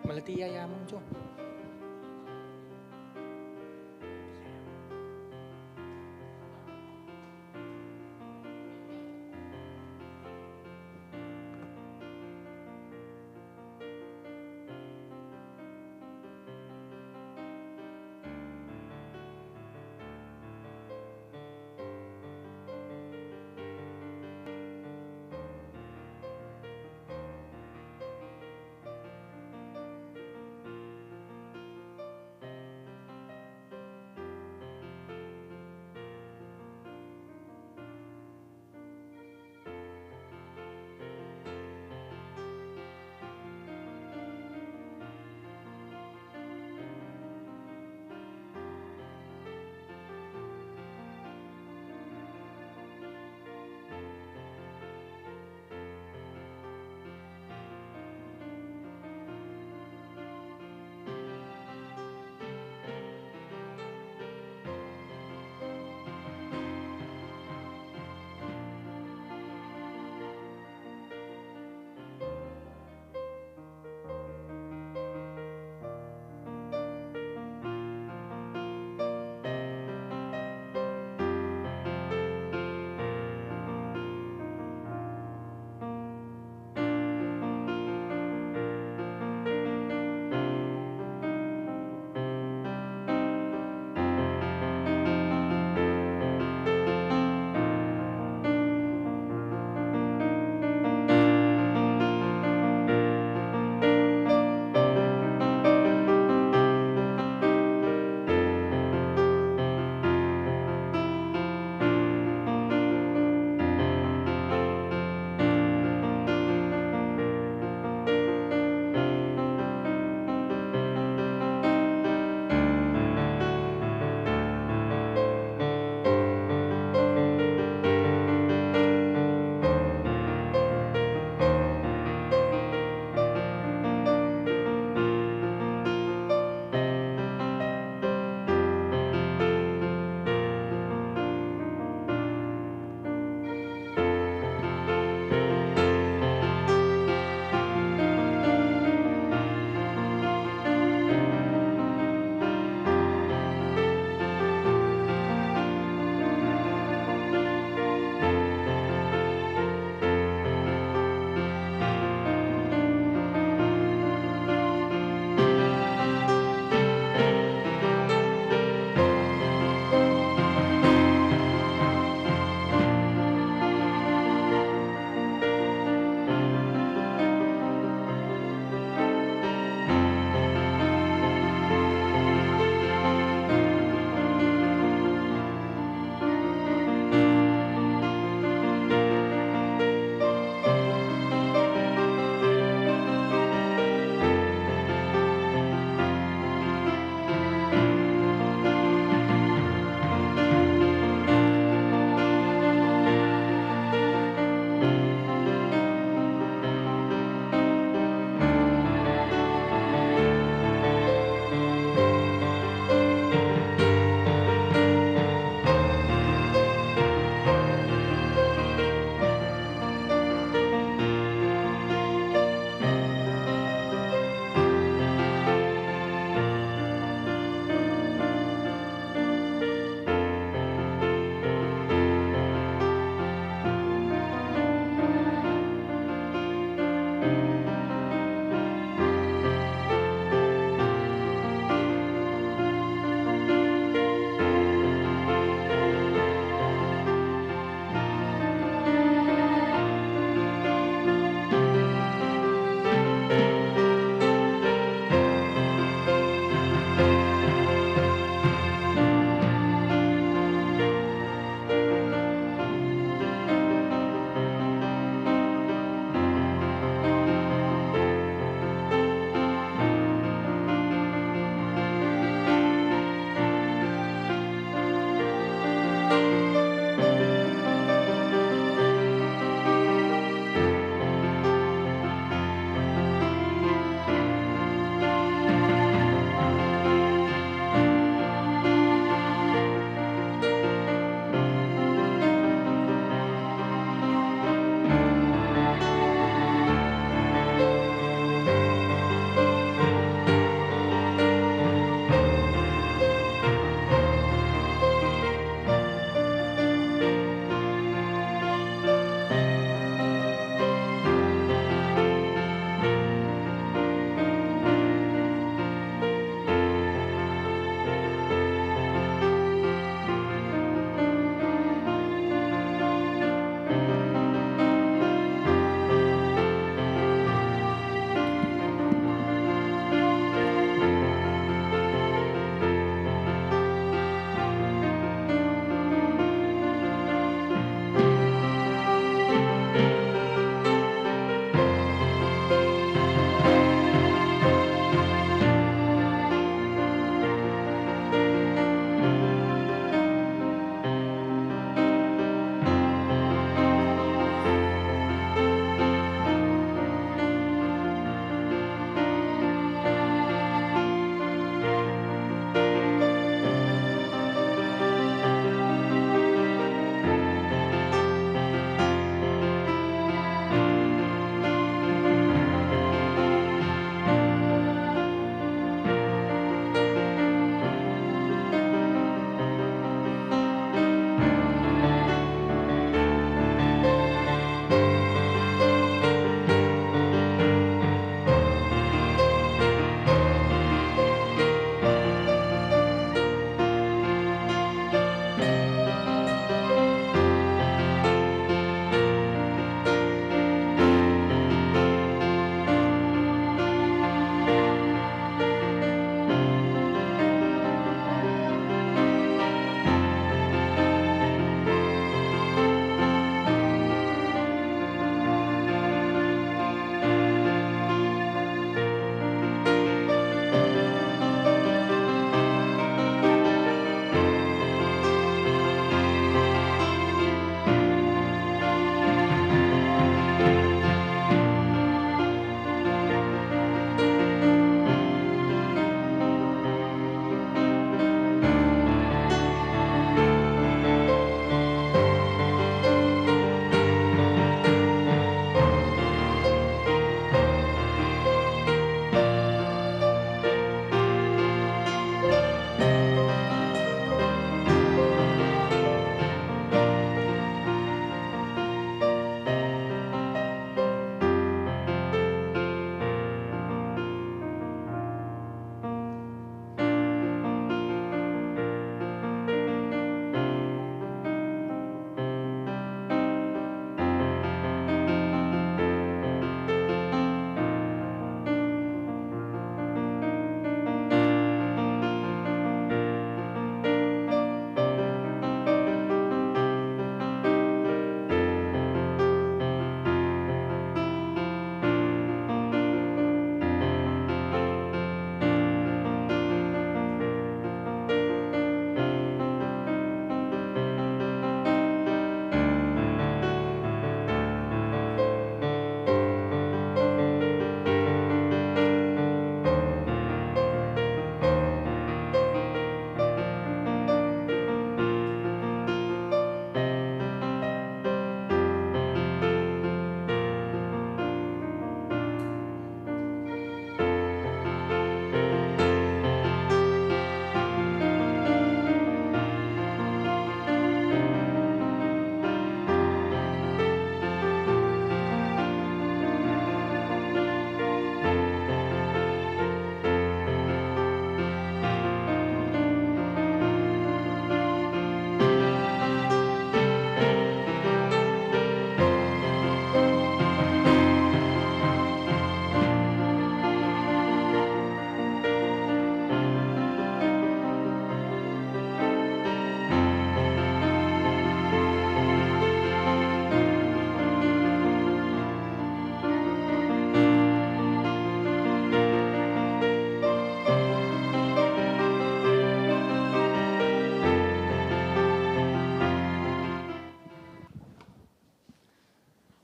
Malatiyaya mo dyan.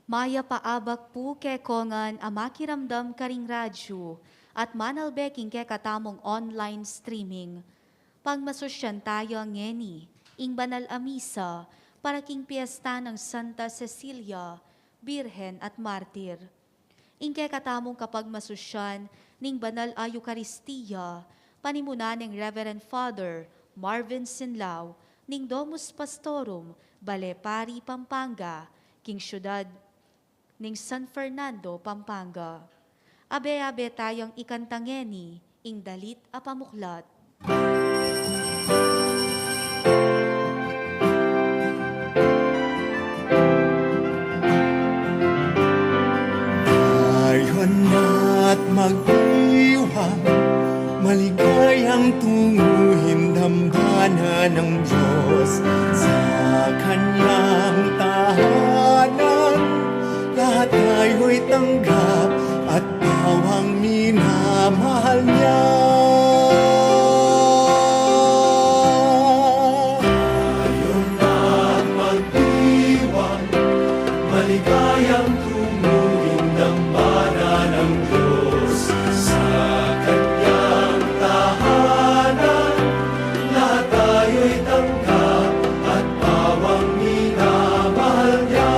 Maya paabak po ke kongan amakiramdam karing radyo at manalbeking ke katamong online streaming. Pagmasosyan tayo ngeni, ing banal amisa, para king piyesta ng Santa Cecilia, Birhen at Martir. Ingke katamong kapag masusyan ning banal a Eucharistia, panimuna ng Reverend Father Marvin Sinlao, ning Domus Pastorum, Balepari, Pampanga, king syudad ning San Fernando, Pampanga. Abe-abe tayong ikantangeni, ing dalit a pamuklat. Ngayon na't magdiwang, maligayang tunguhin dambana ng Diyos sa kanyang tahanan. Lahat tayo'y tanggap at bawang minamahal niya. Ngayon na't magdiwang, maligayang tunguhin dambana ng Diyos sa kanyang tahanan. Lahat tayo'y tanggap at bawang minamahal niya.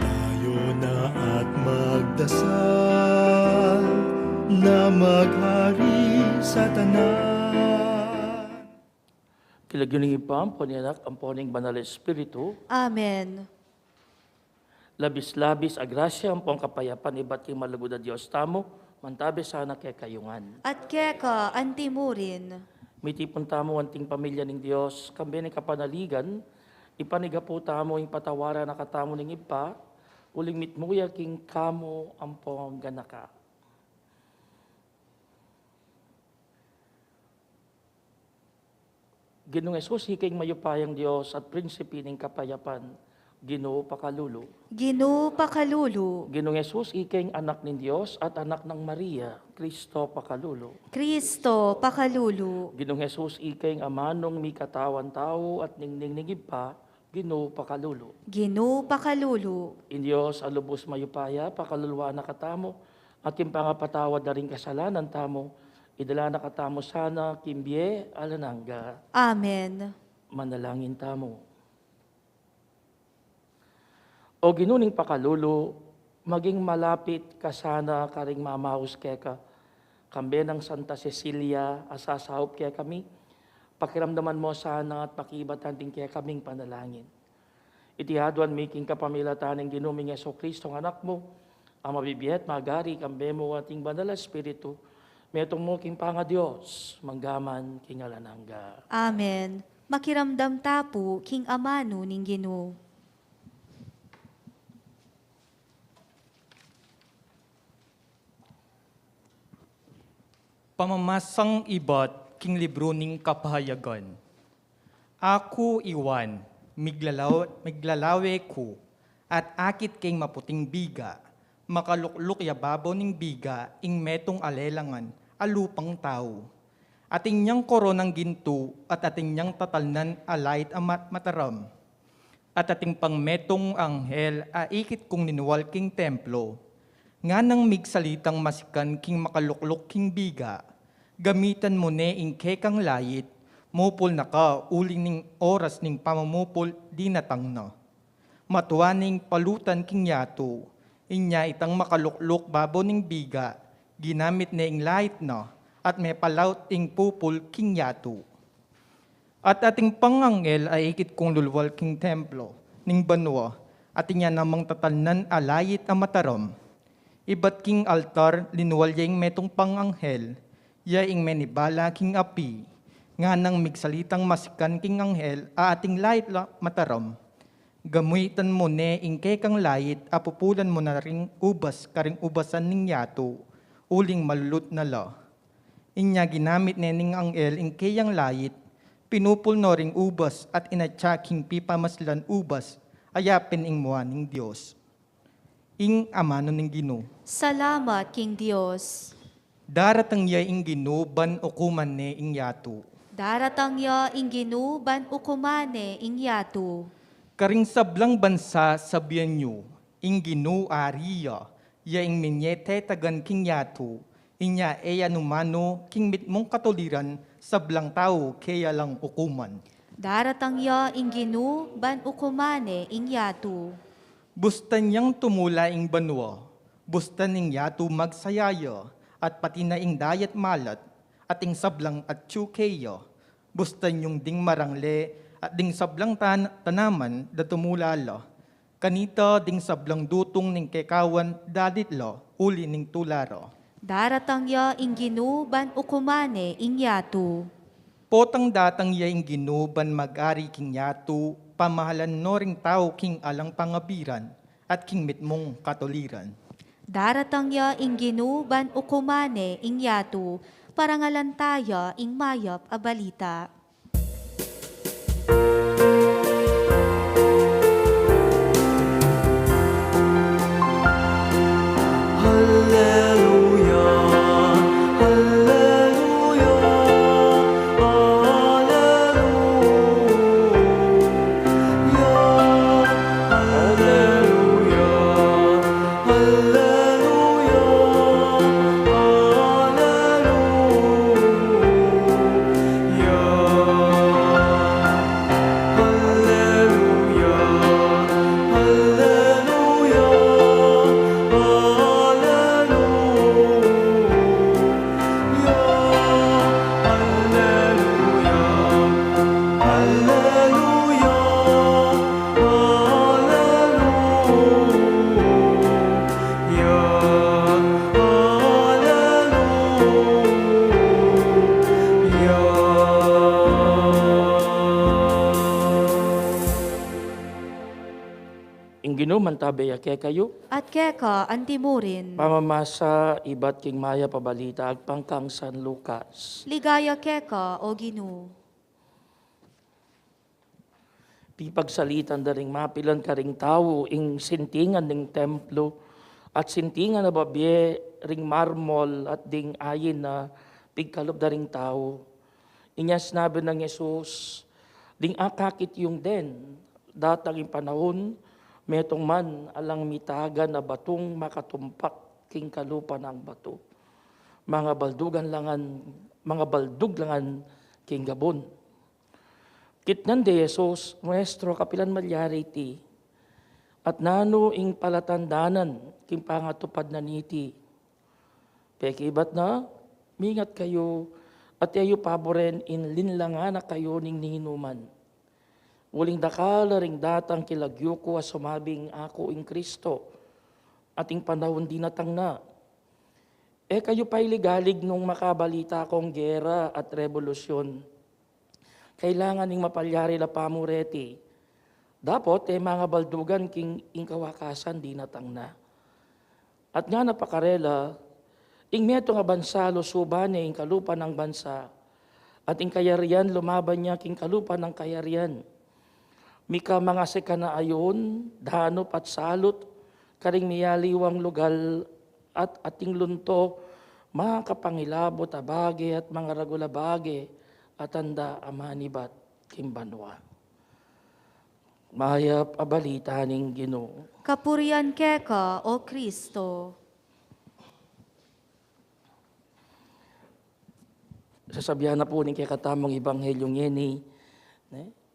Tayo na at magdasal na maghari sa tanan. Kilagyoning ipam, ponianak, ang poning banal Espiritu, Amen. labis-labis agrasya ang pong kapayapan, iba't yung malugod na Diyos tamo, mantabi sana kay kayungan. At keka antimurin, Mitipon tamo anting pamilya ng Diyos, kambi ng kapanaligan, ipaniga po tamo yung patawara na katamo ng ipa, uling mitmuya king kamo ang pong ganaka. Ginoong Yesus, hiking mayupayang Diyos at prinsipi ng kapayapan, Ginoo pakalulu. Ginoo pakalulu, Ginoong Yesus, hiking anak ng Diyos at anak ng Maria, Kristo pakalulu. Kristo pakalulu, Ginoong Yesus, hiking amanong mi katawan tao at ningning pa, Ginoo pakalulu. Ginoo pakalulu, In Diyos, alubos mayupaya, pakaluluwa na katamo, at yung pangapatawad na rin kasalanan tamo, idala na katamo sana, kimbye, alanangga, Amen. manalangin tamo. O ginuning pakalulu, maging malapit ka sana karing mamahus keka, kambe ng Santa Cecilia, asasahop kaya kami, pakiramdaman mo sana at pakibatan din kaya kaming panalangin. Itihadwan making kapamilatan ng ginuming Yeso Kristo ng anak mo, ang mabibiyat, magari, kambe mo ating banal na Espiritu, metong mo king panga Diyos, manggaman king alanangga. Amen. Makiramdam tapo king amano ning Ginoo. Pamamasang ibat king libro ning kapahayagan. Ako iwan, miglalawe ko, at akit king maputing biga, makalukluk yababaw ning biga, ing metong alelangan, alupang tao. Ating niyang koronang ginto, at ating niyang tatalnan alayt amat mataram. At ating pang metong anghel, aikit kong ninuwal king templo. Nga nang migsalitang masikan king makalukluk king biga, gamitan mo ne ing kekang layit, mupol na ka uling ning oras ning pamamupol di natang na. Matuaning palutan king yato, inya itang makalukluk babo ning biga, ginamit ne ing layit na, at may palaut ing pupul king yato. At ating pangangel ay ikit kong lulwal king templo, ning banwa, at inya namang tatalnan alayit a mataram. Ibat king altar, linuwal yung metong panganghel, yaing menibala king api, nga nang migsalitang masikan king anghel, ating layit mataram. Gamuitan mo ne ing kekang layit, apupulan mo na ring ubas, karing ubasan ning yato, uling malulut na la. Inya ginamit ne ning anghel ing keyang layit, pinupul no ring ubas, at inatsaking pipamaslan ubas, ayapin ing muha ning Diyos. Ing amano ning Ginoo. Salamat king Dios. Daratang ya ing Ginoo ban ukuman ne ing yato. Daratang ya inginu ban ukumane ingyatu. Karing sablang bansa sabihan nyo, inginu ariya, ya ing minyete tagan king yatu, inya eya numano king mitmong katoliran sablang tao kaya lang ukuman. Daratang ya inginu ban ukumane ingyatu. Bustan niyang tumula ing banwa, bustan ing yatu magsayaya, at pati na ing dayat malat, at ing sablang at tsukeya, bustan yung ding marangle, at ding sablang tanaman da tumulala. Kanita ding sablang dutong ning kekawan daditlo, uli ning tularo. Daratang ya inginu ban ukumane ingyatu. Potang datang yaing ginuban mag-ari king yatu, pamahalan no ring tao king alang pangabiran, at king mitmong katoliran. Daratang ya inginu ban ukumane ingyatu. Parangalan tayo ing mayap a balita. Hallelujah, hallelujah, hallelujah, Inginu mantabaya ke kayo, At keka antimurin. pamamasa ibat king maya pabalita agpangkang San Lucas. Ligaya keka o ginu. Ti pagsalitan da ring mapilan ka ring tao, ing sintingan ning templo, at sintingan na babye ring marmol at ding ayin na pigkalob da ring tao. Inya sinabi ng Jesus, ding akakit yung den, datang yung panahon, metong man alang mitaga na batong makatumpak king kalupa ng bato. Mga baldug langan king gabon. Kitnan de Jesus, Maestro, kapilan malyari ti, at nano ing palatandanan, king pangatupad na niti. Pekibat na, mingat kayo, at yayo paboren in linlangan na kayo ning nihinuman. Uling dakala ring datang kilagyo ko as sumabing ako ing Kristo, at ing panahon di natang na. Kayo pa'y ligalig nung makabalita kong gera at revolusyon. Kailangan ning mapalyari la pamureti. Dapat mga baldugan king ing kawakasan di natang na. At nga napakarela, ing meto nga bansa lusubane ing kalupa ng bansa, at ing kayarian lumaban niya king kalupa ng kayarian. Mika mga sekana ayon, danop at salot, karing miyaliwang lugal at ating lunto, mga kapangilabot abage at mga ragulabage, at anda amanibat kimbanwa. Mayap abalita ning Ginoo. Kapurian keka o Kristo. Sasabihan na po ning kay katamong ibanghelyong yeni,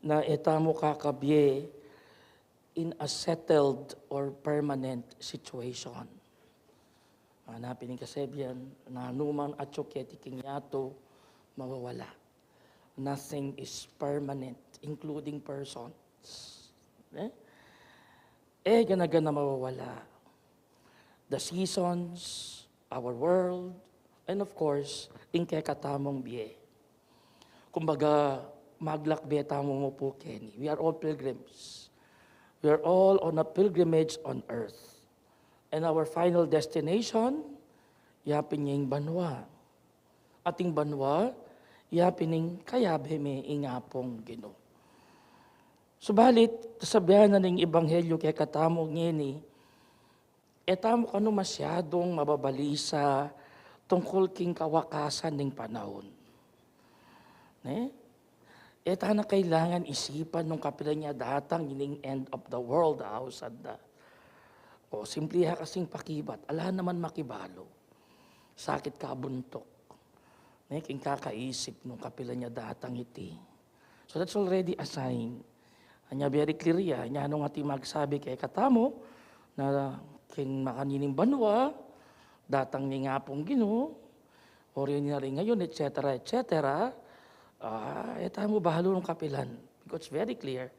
na etamo kakabye in a settled or permanent situation. Hanapin ng kasebyan, na anuman at syoketi king yato, mawawala. Nothing is permanent, including persons. Gana mawawala. The seasons, our world, and of course, in kay katamong biye. Kumbaga, maglakbeta mo po, Kenny. We are all pilgrims. We are all on a pilgrimage on earth. And our final destination, yapin niya yung banwa. Ating banwa, yapin yung kayabheme ingapong Ginoo. Subalit, sabihan na ng Ebanghelyo kay katamong ngini, etamo kano masyadong mababalisa tungkol king kawakasan ng panahon. Ne? Eta na kailangan isipan nung kapila niya datang ining end of the world hausad da. O simple ha kasing pakibat, ala naman makibalo. Sakit ka buntok. Ne, king kakaisip nung kapila niya datang iti. So that's already a sign. Anya very clear ya, anya nung ati magsabi kay katamo na king makanining banwa, datang ni nga pong Ginoo, or yun na rin ngayon, etc. etc. Eta mo bahalo ng kapilan. Because it's very clear.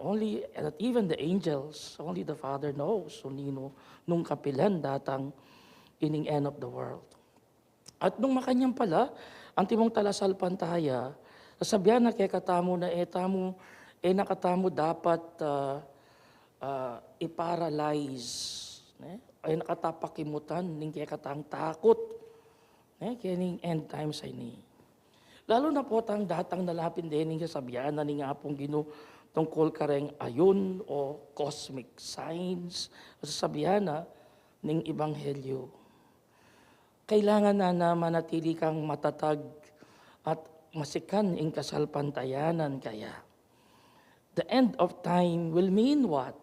Only that even the angels, only the Father knows nung kapilan datang ining end of the world. At nung makanyang pala, ang timong talasal pantaya, sasabihan na kay katamo na etamo, nakatamo dapat i-paralyze. Ay nakatapakimutan, ning kay katang takot. Kaya ning end times ay ni. Lalo na po tang datang nalapin din ning sasabihan na ning apong Ginoo tungkol kareng ayon o cosmic signs, sasabihan na ning ebanghelyo. Kailangan na manatili kang matatag at masikan ing kasalpantayanan kaya. The end of time will mean what?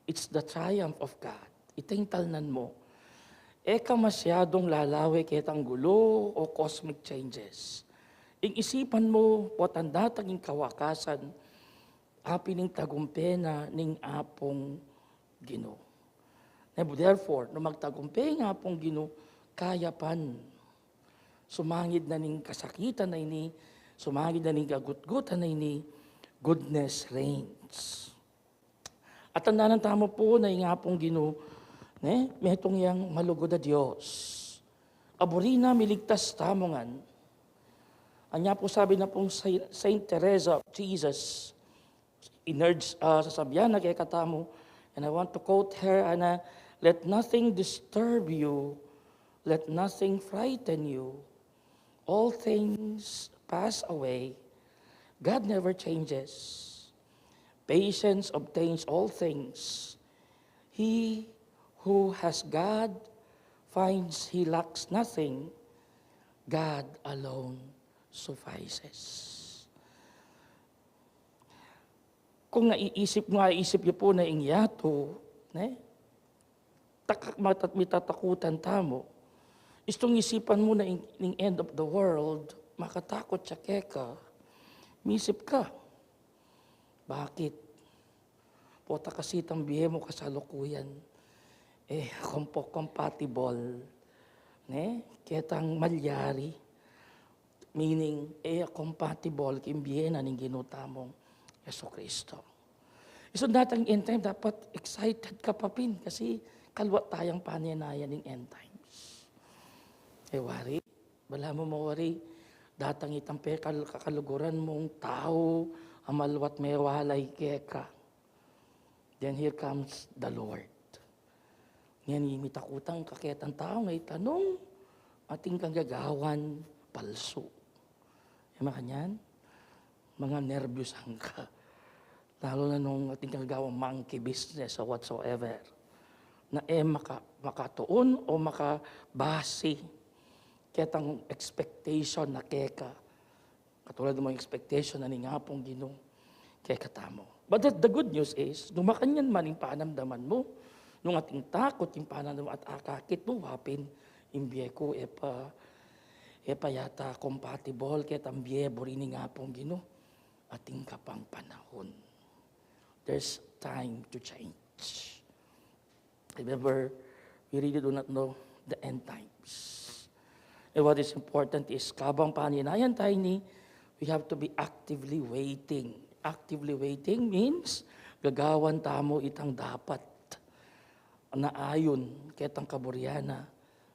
It's the triumph of God. Itingtalnan mo. Eka masyadong lalawi kitang gulo o cosmic changes. Ing isipan mo po tandatang ing kawakasan apining tagumpena ning apong Ginoo. Therefore, no magtagumpay ng apong Ginoo, kayapan. Sumangid na ning kasakitan na ini, sumangid na ning gagutgutan na ini, goodness reigns. At tandaan tamo po na yung apong Ginoo, may itong yang malugod na Diyos. Aburina miligtas tamongan. Anya po sabi na pong Saint Teresa of Jesus, in-urge sasabihan na kay katamo, and I want to quote her, let nothing disturb you, let nothing frighten you. All things pass away. God never changes. Patience obtains all things. He who has God finds he lacks nothing. God alone suffices. Kung naiisip niyo po na ingyato, mitatakutan tamo, istong isipan mo na in end of the world, makatakot siya keka, misip ka. Bakit? Pota kasi tambihe mo kasalukuyan, compatible, ketang malyari, meaning, compatible, kimbihe na ning ginutamong Yeso Kristo. So datang end time, dapat excited ka pa pin kasi kalwa tayang pananayan ng end times. Wari, bala mo mawari, datang itampe kakaluguran mong tao, amalwat may walay keka. Then here comes the Lord. Ngayon imitakutang kaketang tao, ngay tanong, ating kang gagawan, palso. Kanyan, mga nervyos ang ka. Lalo na nung ating kagawang monkey business or whatsoever, na makatuon o makabase ketang expectation na keka. Katulad ng mga expectation na ningapong Ginoo keka tamo. But the good news is, nung makanyan man yung panamdaman mo, nung ating takot yung panamdaman at akakit mo, wapin, imbiye ko, yata compatible ketang biye, borini nga pong Ginoo, ating kapang panahon. There's time to change. Remember, we really do not know the end times. And what is important is, kabang paninayan tayo ni, we have to be actively waiting. Actively waiting means, gagawan tamo itang dapat na ayon ketang kaburyana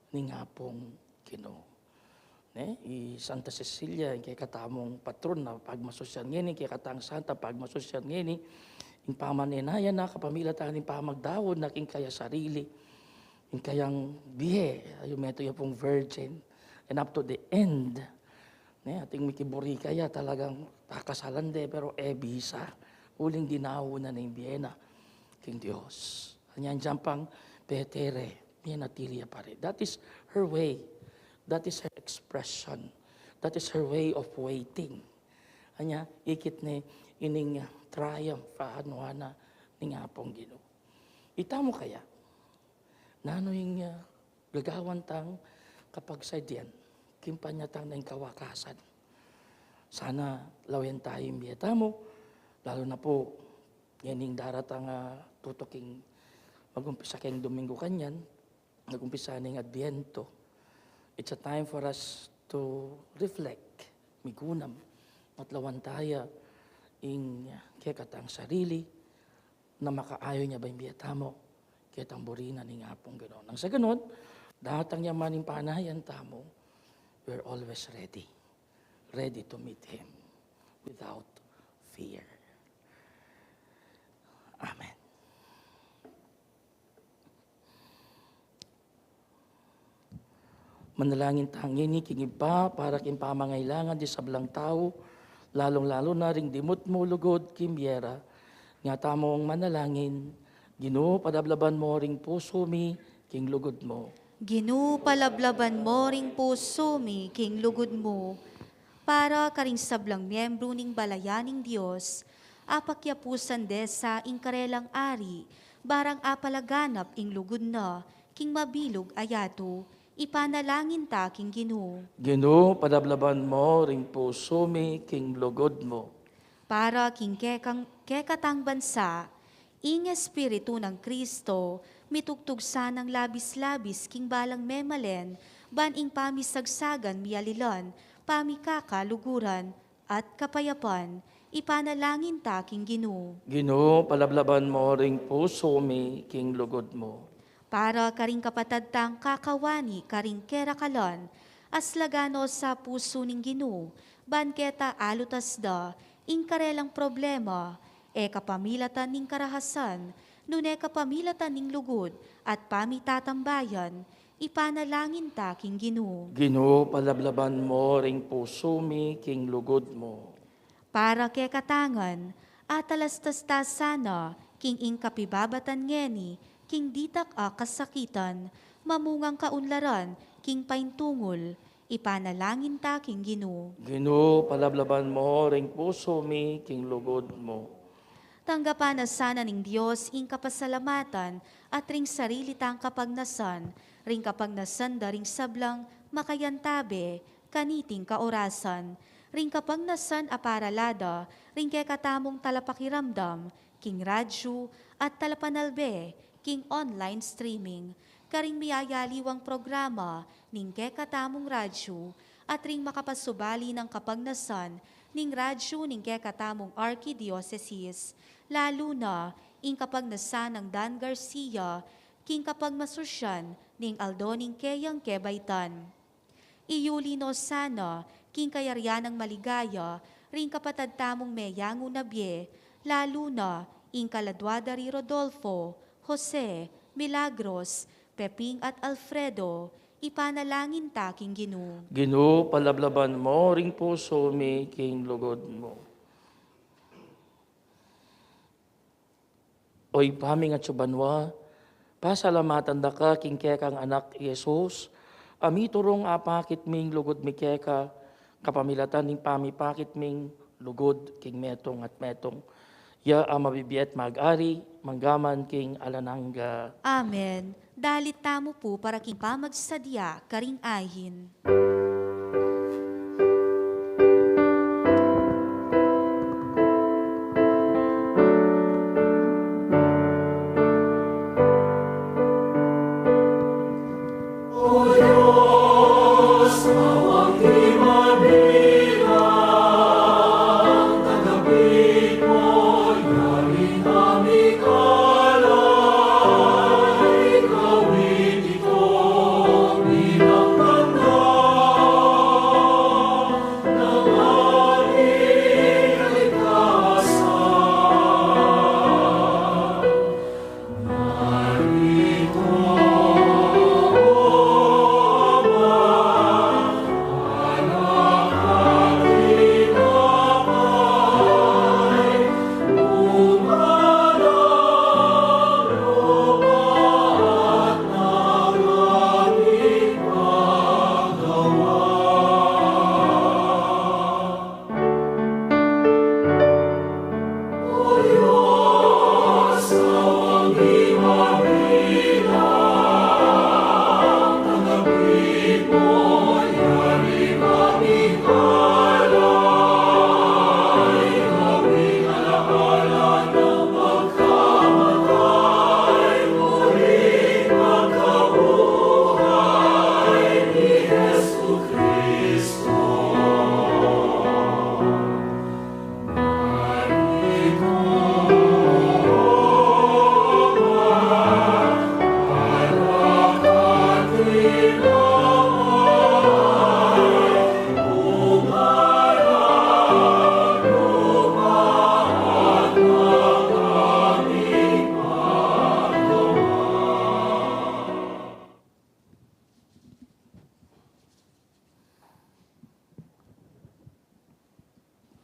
ni ngapong Ginoo. Santa Cecilia, kay katamong patron na pagmasosyal ngini, kay katang Santa pagmasosyal ngini, yung pamaninayan na kapamilya tayo ng pamagdawod na king kaya sarili, yung kayang bihe, yung meto yung pong virgin, and up to the end, ating mikiburi kaya talagang pakasalan de, pero bisa, uling ginawo na ng bihe na king Diyos. Kanyan dyan pang petere, niya natilya pa rin. That is her way. That is her expression. That is her way of waiting. Anya, ikit ni ining triumph, anuana, ni nga pong Ginoo. Ita mo kaya, nano yung gagawan tang kapag sa diyan, kimpanyatang na yung kawakasan. Sana lawen tayo yung biyata mo, lalo na po, yan yung daratang tutuking mag-umpisa kayong Domingo kanyan, mag-umpisa ng Adviento. It's a time for us to reflect, migunam, matlawan tayo in kekatang sarili, na makaayo niya ba yung biyata mo, ketang burina ni nga pong gano'n. Nang sa gano'n, datang yaman yung panayan tamo, we're always ready. Ready to meet Him without fear. Amen. Manalangin tangin ni kingiba para kin pamangailangan di sablang tao, lalong-lalo na ring dimot mo lugod kimbiera, nga tamong manalangin, Ginoo padablaban mo ring puso mi king lugod mo. Ginoo palablaban mo ring puso mi king lugod mo, para karing sablang miyembro ning balayaning Dios, apakyapusan desa ing karelang ari, barang apalaganap ing lugod na, king mabilog ayato, ipanalangin ta king Ginoo. Ginoo padablaban mo ring puso mi king lugod mo. Para king kekatang bansa, ing Espiritu ng Kristo, mitugtugsa ng labis-labis king balang memalen, ban ing pamisagsagan mialilan, pamikakaluguran, at kapayapan, ipanalangin ta king Ginoo. Ginoo palablaban mo ring puso mi king lugod mo. Para karing kapatadtang kakawani karing kerakalan, aslagano sa puso ning Ginoo, ban keta alutas da, ing karelang problema, kapamilatan ning karahasan, nune kapamilatan ning lugod, at pamitatambayan, ipanalangin ta king Ginoo. Ginoo palablaban mo ring puso mi king lugod mo. Para kay katangan, atalastas ta sana, king ing kapibabatan ngeni, king ditak a kasakitan, mamungang kaunlaran, king paintungol, ipanalangin ta king Ginoo. Ginoo palablaban mo ring puso mi king lugod mo. Tanggapan na sana ning Diyos ing kapasalamatan at ring sarili tang kapagnasan, ring kapagnasan da ring sablang makayantabe, kaniting kaorasan, ring kapagnasan aparalada, ring kay katamong talapakiramdam, king radyo at talapanalbe, king online streaming, karing miyayaliwang programa, ning kay katamong radyo, at ring makapasubali ng kapagnasan, ning radyo ning kay katamong Archdiocese, lalo na ing kapagnasan ng Dan Garcia, king kapagmasusyan ning Aldoning kayang kebaitan. Iyulino sana, king kayaryanang maligaya, ring kapatad tamong meyango nabye, lalo na ing kaladwadari Rodolfo, Jose, Milagros, Peping at Alfredo, ipanalangin ta king Ginoo. Ginoo palablaban mo ring puso mi king lugod mo. Oy paming at subanwa, pasalamatan da ka king kekang anak Jesus, amiturong apakit ming lugod mi keka, kapamilatan ning pamipakit ming lugod king metong at metong. Ya mabibiyet mag-ari, manggaman king alanangga. Amen. Dalit tamo po para king pamagsadya karing ahin.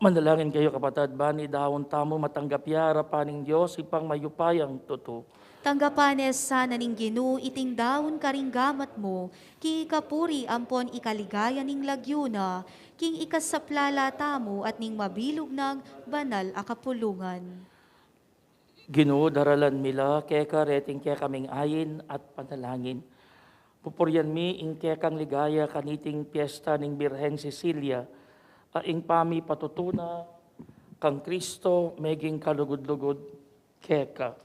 Manalangin kayo kapatid, bani dahon tamo matanggap yara paning Diyos ipang mayupayang tuto. Tanggapanes sana ning Ginoo iting daon karing gamat mo, ki kapuri ampon ikaligaya ning lagyuna, king ikasaplala tamo at ning mabilog ng banal a kapulungan. Ginoo daralan mila keka reting kaya kaming ayin at panalangin. Pupuryan mi ing kekang ligaya kaniting piyesta ning Birhen Cecilia, ing pami patutuna kang Kristo meging kalugod-lugod keka.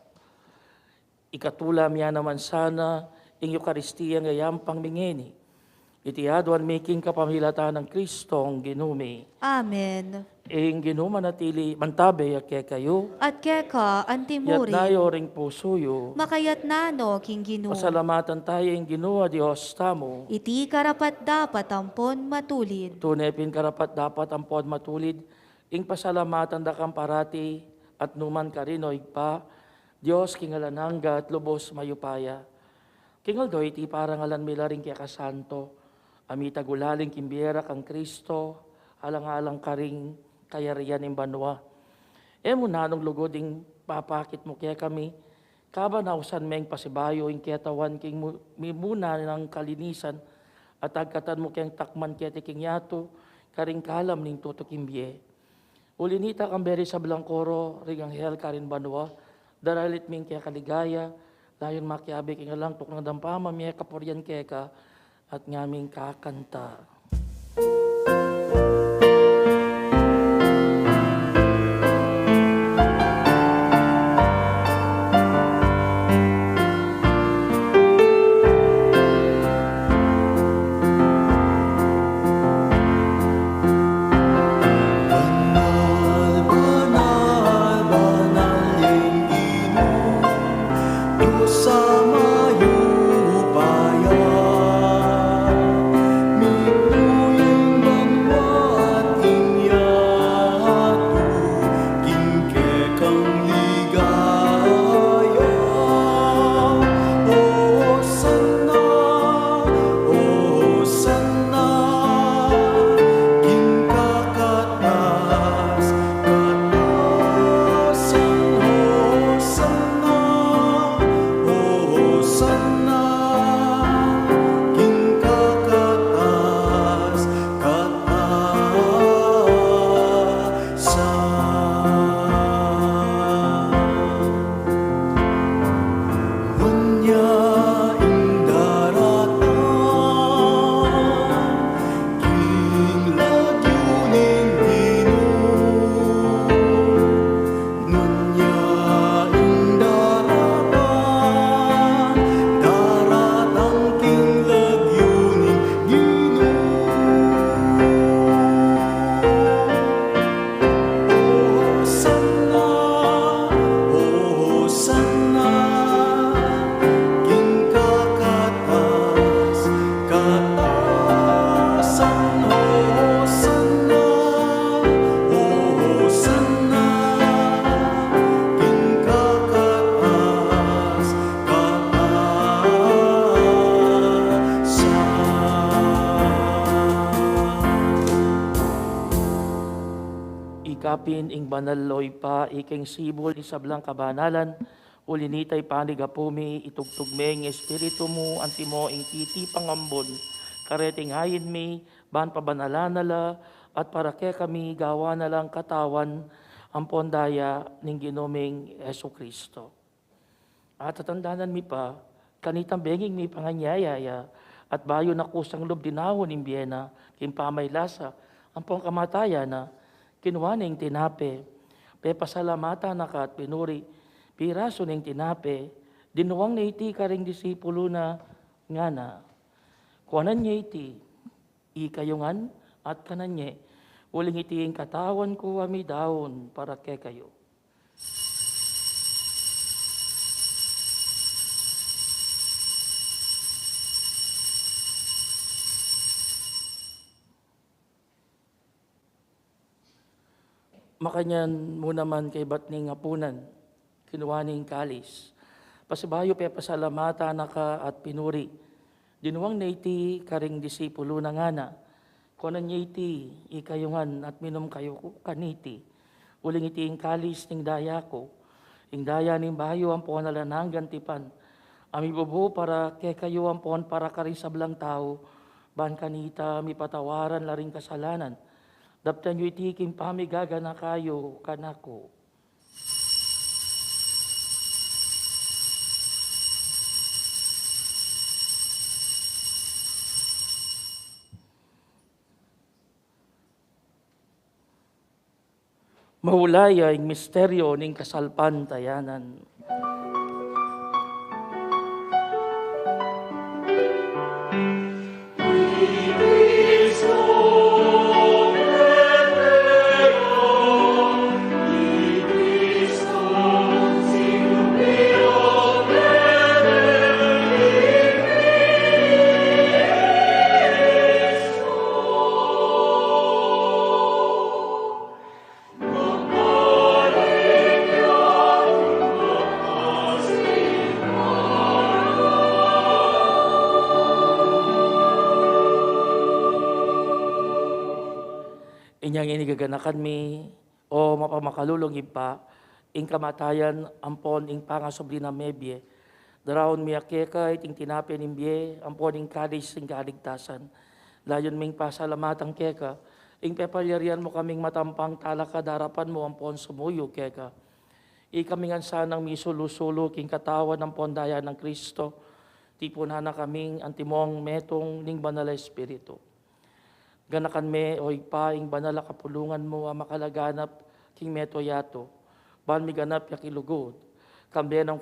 Ikatula miya naman sana ing Eucharistia ngayam pangmingeni. Itiaduan making kapamilatan ng Kristo ang ginumi. Amen. Ing ginuma natili mantabe ya kayo. At keka Yat antimuri, nayo ring pusuyo. makayat nano king Ginoo. Pasalamatan tayo ing ginua Diyos tamo. Iti karapat dapat ampon matulid. Tunepin karapat dapat ang pod matulid. Ing pasalamatan da kang parati at numan karinoy pa. Diyos kingalanangga at lubos mayupaya. Kingal do iti parangalan mila rin kaya kasanto. Amita gulaling kimbiera kang Kristo. Alang-alang karing kayarian ng banwa. Emo nanong lugoding papakit mo kaya kami. Kaba nausan meng pasibayo ing kiyatawan king mimuna ng kalinisan. At agkatan mo kayang takman kaya tiking yato. Karing kalam ning tutukimbye. Ulinita kang beri sa Blancoro. Ring anghel karin banwa. Daralit ming kaya kaligaya, layon makiabi king alang tuk ng dampama, miya kapuryan keka, at ngaming kakanta. Ikapin ing banaloy pa, iking sibol isablang kabanalan, ulinitay panigapumi, itugtugmeng espiritu mo, antimo ing titi pangambon, kareting hayin mi, ban pabanalanala, at para kaya kami gawa na lang katawan, ang pondaya ning ginoming Yesu Kristo. At tatandanan mi pa, kanitang benging mi panganyayaya, at bayo na kusang loob dinahon in Biena, kimpamay lasa, ang pong kamataya na, kinuha ning tinape, pe pasalamata na ka at pinuri, piraso ning tinape, dinuwang na iti karing disipulo na nga na. Kuanan niya iti, ikayungan at kanan niya, uling iti ang katawan ko ami daon para kay kayo. Makanyan mo naman kay batning apunan, kinuha ning kalis. Pasibayo pe pasalamata na ka at pinuri. Dinuwang na iti karing disipulo na nga na. Konan iti, ikayungan at minom kayo kaniti. Uling iti ing kalis ning daya ko. Ing daya ning bayo ang puwan alanang gantipan. Ami bubo para kay kayo ang puwan para karisablang tao. Ban kanita mi patawaran laring kasalanan. Daptan yu iti kim pamigaga na kayo kanako. Mahulaya ing misteryo ning kasalpan tayanan. Inyang inigaganakan mi, o mapamakalulong ipa, ing kamatayan ampon ing pangasobli na mebye, darawon mi akeka iting tinapin imbye, ampon ing kadis ing kaligtasan, layon ming pasalamatang keka, ing pepalyarian mo kaming matampang talaka darapan mo ampon sumuyo keka, ikamingan sanang misulusulo king katawan ng pondaya ng Kristo, tipunana kaming antimong metong ning banal na espiritu. Ganakan me o ing banal na kapulungan mo ang makalaganap king meto yato. Ban mi ganap yakilugod. Kambe ng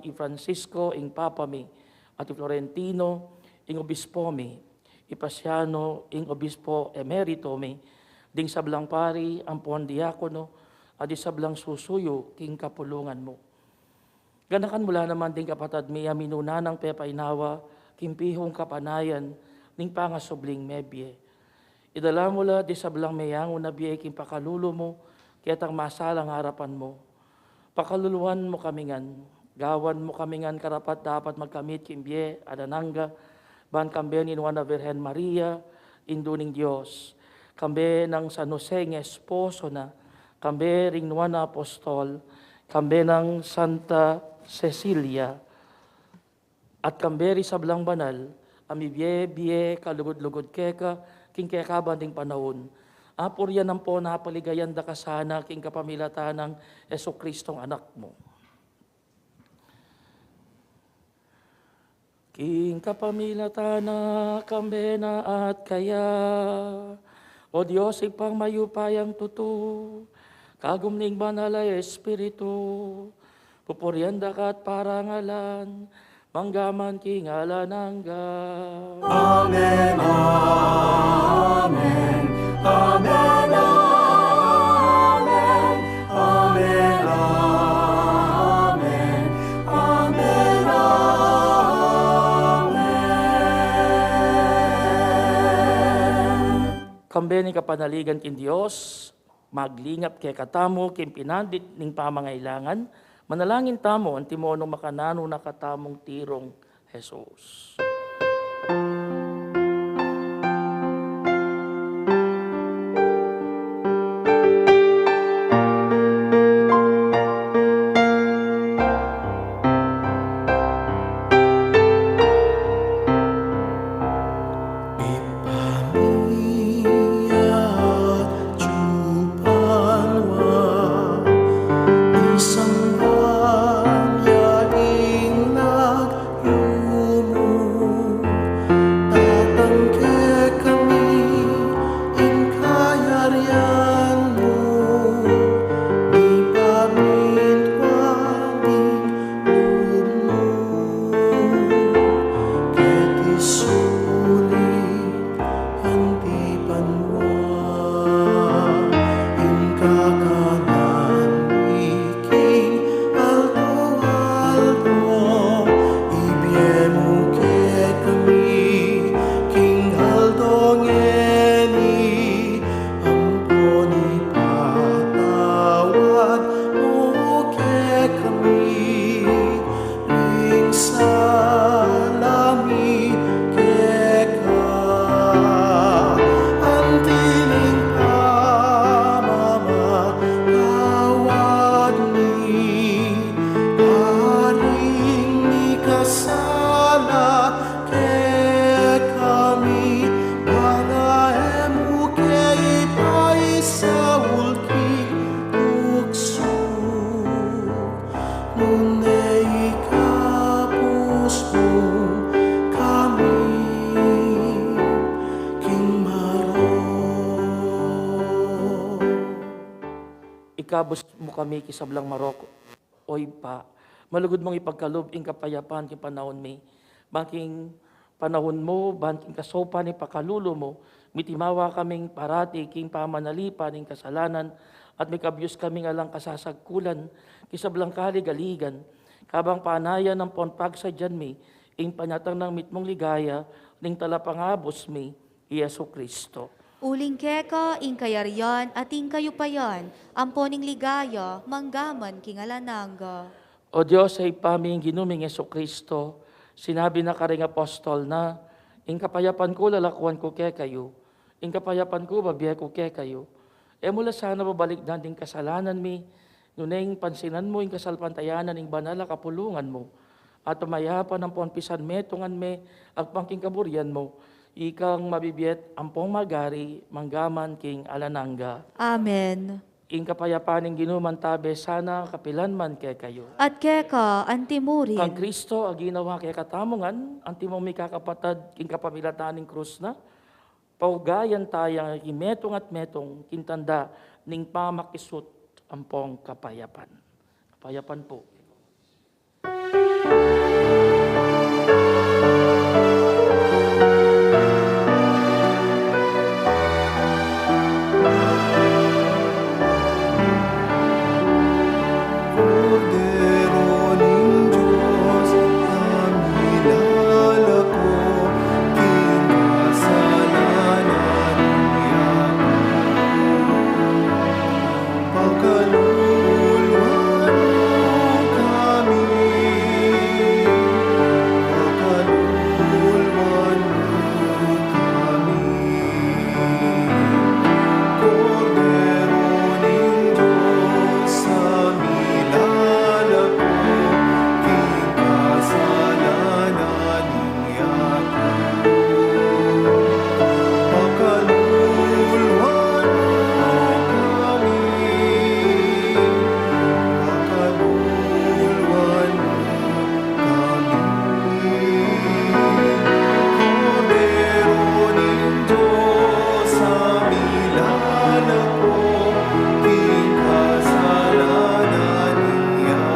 i Francisco ing Papa mi at i Florentino ing obispo mi. Ipasiano ing obispo emerito mi. Ding sablang pari ang pondiakono at di sablang susuyo king kapulungan mo. Ganakan mula naman ding kapatad mi aminuna ng pepainawa king pihong kapanayan ning pangasobling mebye. Idala mo la di sablang mayang unabiye king pakalulo mo, kitang masalang harapan mo. Pakaluluan mo kamingan, gawan mo kamingan karapat dapat magkamit kimbye, adananga, ban kambe ni Nuana Virgen Maria, induning Diyos. Kambe ng San Jose ng esposo na, kambe ring Nuana Apostol, kambe ng Santa Cecilia, at kambe ri sablang banal, amibye kalugod-lugod keka, king keka banding panahon. Apor yan ang po napaligayan da kasana king kapamilatan ng Yesu Kristong anak mo. King kapamilatan na kambena at kaya, o Diyos ipang mayupayang tutu, kagumning banal ay espiritu, pupurianda ka at parangalan, manggaman king alanangga. Amen, amen, amen, amen, amen, amen, amen, amen. Kambeni kapanaligan kin Dios, maglingap kay katamo kin pinandit ning pamangailangan, manalangin tamo ang timonong makanano na katamong tirong Jesus. Isang bagyaing nagyumo mo kami kisablang Maroko. Oy pa, malugod mong ipagkalob ing kapayapaan king panahon mi. Banking panahon mo, banking kasopa ni pakalulo mo, mitimawa kaming parati king pamanalipan ing kasalanan, at may kabyos kaming alang kasasagkulan, kisablang kaligaligan, kabang panayan ng ponpag sa dyan mi, ing panyatang ng mitmong ligaya, ning talapangabos mi, Yesu Kristo. Uling keka, ing kayarian, at ing kayupayan, amponing ligaya, manggaman king alananga. O Diyos, ay paming ginuming Yesu Kristo, sinabi na karing apostol na, ing kapayapan ko lalakuan ko kay kayo, ing kapayapan ko babiya ko kay kayo. E mula sana babalik na ding kasalanan mi, nuneng pansinan mo ing kasalpantayanan ing banala kapulungan mo, at tumayapan ng ponpisan me, tungan me, agpangking kaburian mo, ikang mabibiyet ampong magari, manggaman king alananga. Amen. Ing kapayapaan ing ginuman tabe, sana kapilan man kay kayo. At keka, antimurin. Kang Kristo, ang ginawa kay katamongan, ang timong may kakapatad, king kapamilatan ng krus na, paugayan tayang imetong at metong, kintanda, ning pamakisut, ampong kapayapan. Kapayapan po. Cordero ng Diyos, ang nilalako, kinasalanan niya. Pagkaluluan mo kami, pagkaluluan mo kami. Cordero ng Diyos, ang nilalako, kinasalanan niya. Pagkaluluan mo kami, pagkaluluan mo kami. Cordero ng Diyos, ang nilalako, kinasalanan niya.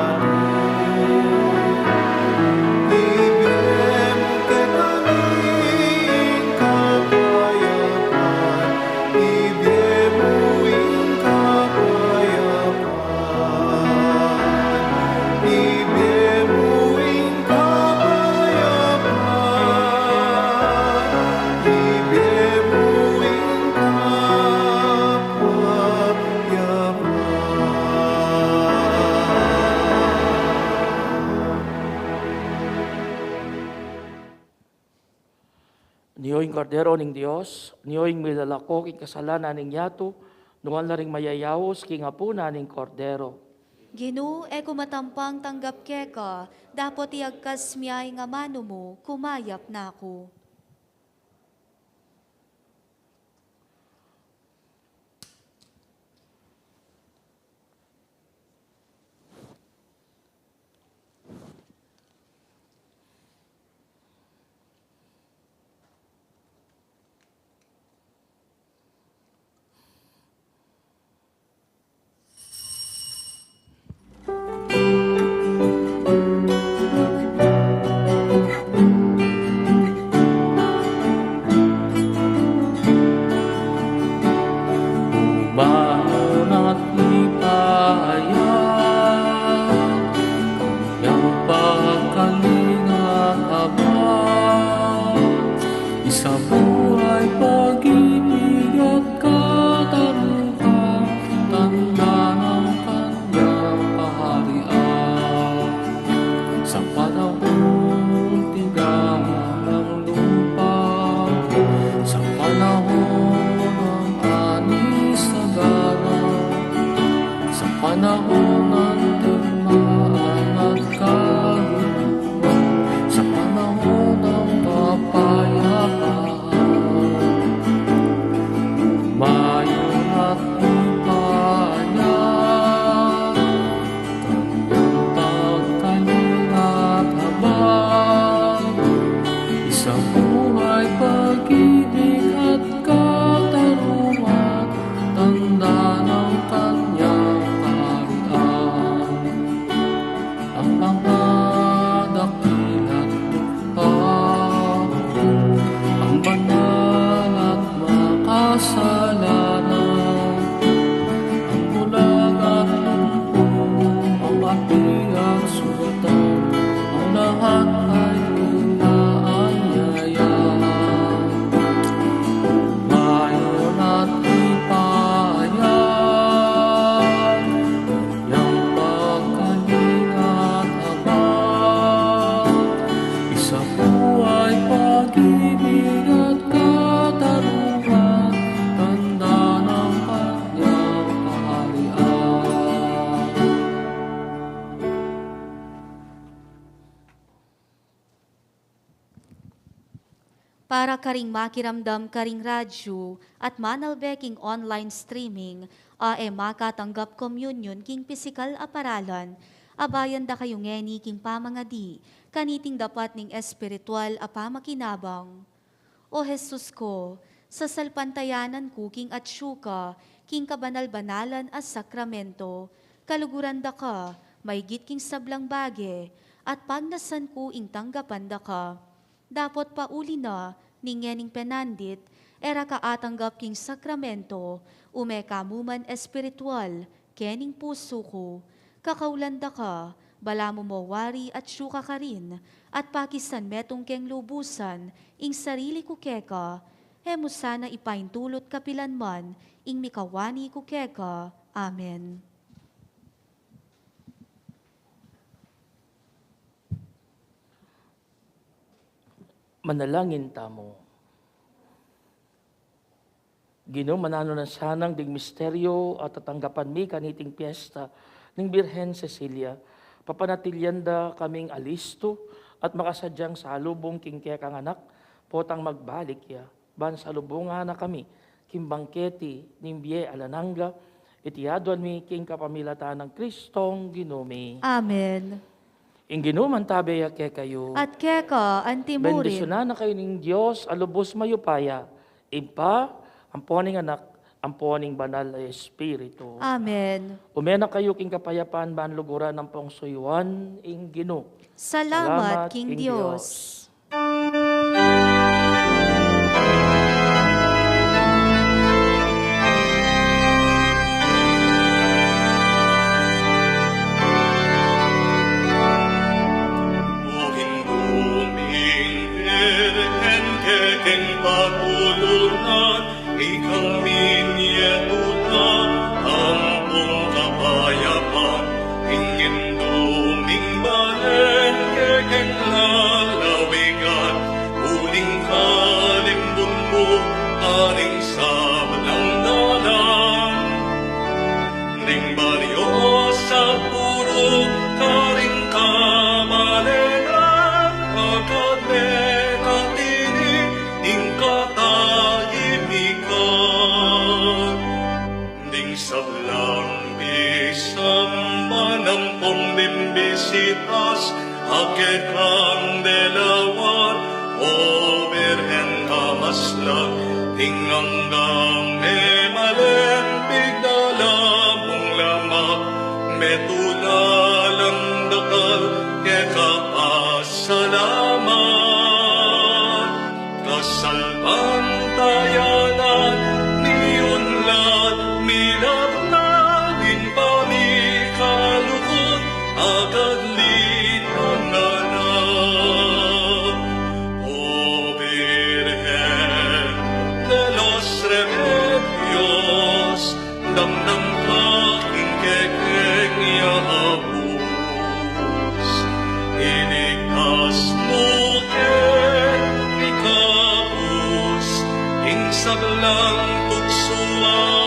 Ibigay mo kay kaming kapayapaan, ibigay mo ing kapayapaan, ibigay mo ing kapayapaan, ibigay mo ing kapayapaan. Niyoing kordero ning Dios, niyoing milalako king kasalanan ning yato, nungan laring mayayawos king apuna ning kordero. Ginu, e kumatampang tanggap keka, dapot iagkas miyay nga mano mo, kumayap na ako. Bangon at lipaya, yang pagkalinga habang isa buhay pag-ibig at katarungan, tanda ng kanyang kaharian. Sa panahon tigaman ng lupa, sa panahon ng anis na garaw, sa panahon ng digmaan at kahulugan, sa panahon ng kapayapaan. Umayon at lipaya, kanyang pagkalinga at habang isang buhay pag-ibig at katarungan, tanda ng kanyang kaharian. para karing makiramdam karing radyo at manalbeking online streaming, makatanggap communion king pisikal a paralan, abayan da kayo ngeni king pamangadi, kaniting dapat ning espiritual a pamakinabang. O Jesus ko, sa salpantayanan ko king at syuka, king kabanal-banalan as sakramento, kaluguran da ka, may king sablang bage, at pagnasan ko ing tanggapan da ka. Dapat pauli na, ningening penandit, era kaatanggap king sakramento, umekamuman espiritual, kening puso ko, kakaulanda ka, bala mo mawari at syuka ka rin, at pakisan metong keng lubusan, ing sarili ko keka, hemo sana ipaintulot kapilan man, ing mikawani ko keka. Amen. Manalangin tamo. Ginoo, manano na sanang dig misteryo at tatanggapan mi kaniting piyesta ng Birhen Cecilia. Papanatilyanda kaming alisto at makasadyang salubong king kaya kang anak, potang magbalik ya. Ban salubungan na kami, king bangketi, nimbiye alananga, itiyaduan mi king kapamilatan ng Kristong Ginoo. Amen. Ing Ginoo man tabi ya kaya kayo. At keka, antimurin, Bendisyonan na kayo ng Diyos, alubos mayupaya. Impa, ang poning anak, ang poning banal na Espiritu. Amen. Umena kayo king kapayapaan ban luguran ng pongsuyuan ing Ginoo. Salamat, King Diyos. Visitas aket kang delawan o Birhen kamaslan tinganggang emalen bigdalamong lamak metulalang dakal ke kapasalamat kasalpan tayanan niunlad milabnagin pamikalukot agad linanganak. O Virgen de los Remedios, damdam ka kingkekeng yaabus. Iligtas mo ken ikabus, ing sablang tuksuan